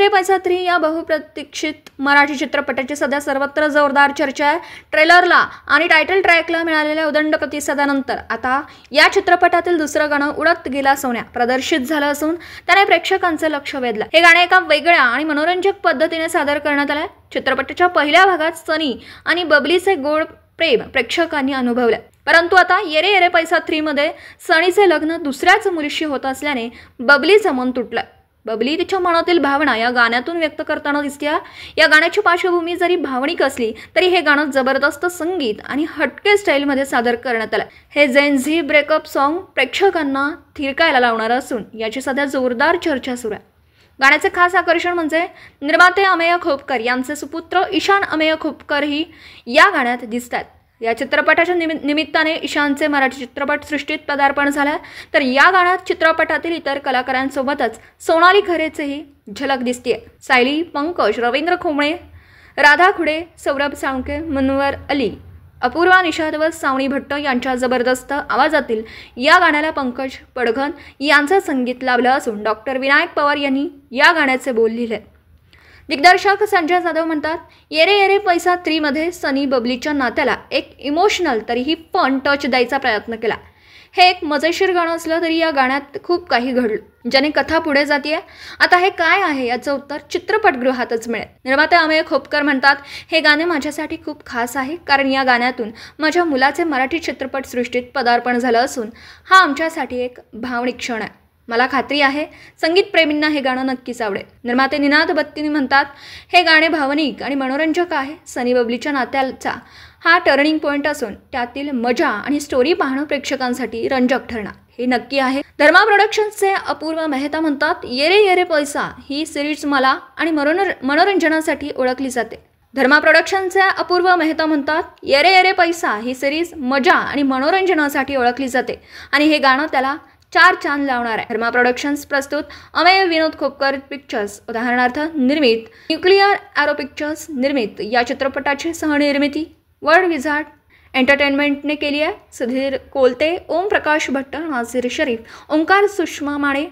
रे पैसा 3 या बहुप्रतीक्षित मराठी चित्रपटाची सध्या सर्वत्र जोरदार चर्चा आहे। ट्रेलरला आणि टायटल ट्रॅकला मिळालेल्या उदंड प्रतिसादानंतर आता या चित्रपटातील दुसरं गाणं उडत गेला सोन्या प्रदर्शित झालं असून त्याने प्रेक्षकांचे लक्ष वेधलं। हे गाणं एका वेगळ्या आणि मनोरंजक पद्धतीने सादर करण्यात आलंय। चित्रपटाच्या पहिल्या भागात सनी आणि बबलीचे गोड प्रेम प्रेक्षकांनी अनुभवले, परंतु आता ये रे पैसा 3 मध्ये सनीचे लग्न दुसऱ्याच मुलीशी होत असल्याने बबलीचं मन तुटलं। बबली तिच्या मनातील भावना या गाण्यातून व्यक्त करताना दिसते। या गाण्याची पार्श्वभूमी जरी भावनिक असली तरी हे गाणं जबरदस्त संगीत आणि हटके स्टाईलमध्ये सादर करण्यात आलं। हे जेन झी ब्रेकअप सॉन्ग प्रेक्षकांना थिरकायला लावणार असून याची सध्या जोरदार चर्चा सुरू आहे। गाण्याचे खास आकर्षण म्हणजे निर्माते अमेय खोपकर यांचे सुपुत्र ईशान अमेय खोपकर ही या गाण्यात दिसतात। या चित्रपटाच्या निमित्ताने ईशानचे मराठी चित्रपट सृष्टीत पदार्पण झाले, तर या गाण्यात चित्रपटातील इतर कलाकारांसोबतच सोनाली खरेचीही झलक दिसते। सायली, पंकज, रवींद्र खोमणे, राधा खुडे, सौरभ साळुंखे, मुनव्वर अली, अपूर्वा निषाद व सावनी भट्ट यांच्या जबरदस्त आवाजातील या गाण्याला पंकज पडघन यांचं संगीत लाभलं असून डॉक्टर विनायक पवार यांनी या गाण्याचे बोल लिहिले। दिग्दर्शक संजय जाधव म्हणतात, ये रे पैसा 3 मध्ये सनी बबलीच्या नात्याला एक इमोशनल तरीही फन टच द्यायचा प्रयत्न केला। हे एक मजेशीर गाणं असलं तरी या गाण्यात खूप काही घडलं ज्याने कथा पुढे जाते। आता हे काय आहे याचं उत्तर चित्रपटगृहातच मिळेल। निर्माते अमेय खोपकर म्हणतात, हे गाणे माझ्यासाठी खूप खास आहे कारण या गाण्यातून माझ्या मुलाचे मराठी चित्रपट सृष्टीत पदार्पण झालं असून हा आमच्यासाठी एक भावनिक क्षण आहे। मला खात्री आहे संगीतप्रेमींना हे गाणं नक्कीच आवडेल। निर्माते निनाद बत्तीनी म्हणतात, हे गाणे भावनिक आणि मनोरंजक आहे। सनी बबलीच्या नात्याचा हा टर्निंग पॉइंट असून त्यातील मजा आणि स्टोरी पाहणं प्रेक्षकांसाठी रंजक ठरणार हे नक्की आहे। धर्मा प्रोडक्शन्सचे अपूर्वा मेहता म्हणतात, ये रे पैसा ही सिरीज मला आणि मनोरंजनासाठी ओळखली जाते। धर्मा प्रोडक्शनचे अपूर्व मेहता म्हणतात, ये रे पैसा ही सिरीज मजा आणि मनोरंजनासाठी ओळखली जाते आणि हे गाणं त्याला 4 चांद लावणार आहे। धर्मा प्रोडक्शन्स प्रस्तुत अमेय विनोद खोपकर पिक्चर्स उदाहरणार्थ निर्मित न्यूक्लियर एरो पिक्चर्स निर्मित या चित्रपटाची सहनिर्मिती वर्ल्ड विझार्ड एंटरटेनमेंटने केली आहे। सुधीर कोलते, ओम प्रकाश भट्ट, नाझीर शरीफ, ओंकार सुषमा माणे,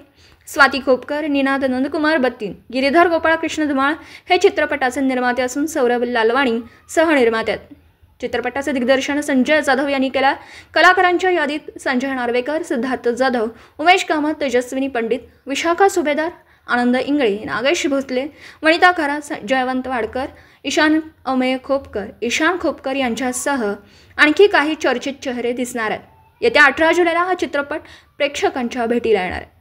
स्वाती खोपकर, निनाद नंदकुमार बत्तीन, गिरीधर गोपाळकृष्ण धुमाळ हे चित्रपटाचे निर्माते असून सौरभ लालवाणी सहनिर्माते आहेत। चित्रपटाचे दिग्दर्शन संजय जाधव यांनी केला। कलाकारांच्या यादीत संजय नार्वेकर, सिद्धार्थ जाधव, उमेश कामत, तेजस्विनी पंडित, विशाखा सुभेदार, आनंद इंगळे, नागेश भोसले, वनिता खरा, जयवंत वाडकर, ईशान अमेय खोपकर यांच्यासह आणखी काही चर्चित चेहरे दिसणार आहेत। येत्या 18 जुलैला हा चित्रपट प्रेक्षकांच्या भेटीला येणार आहे।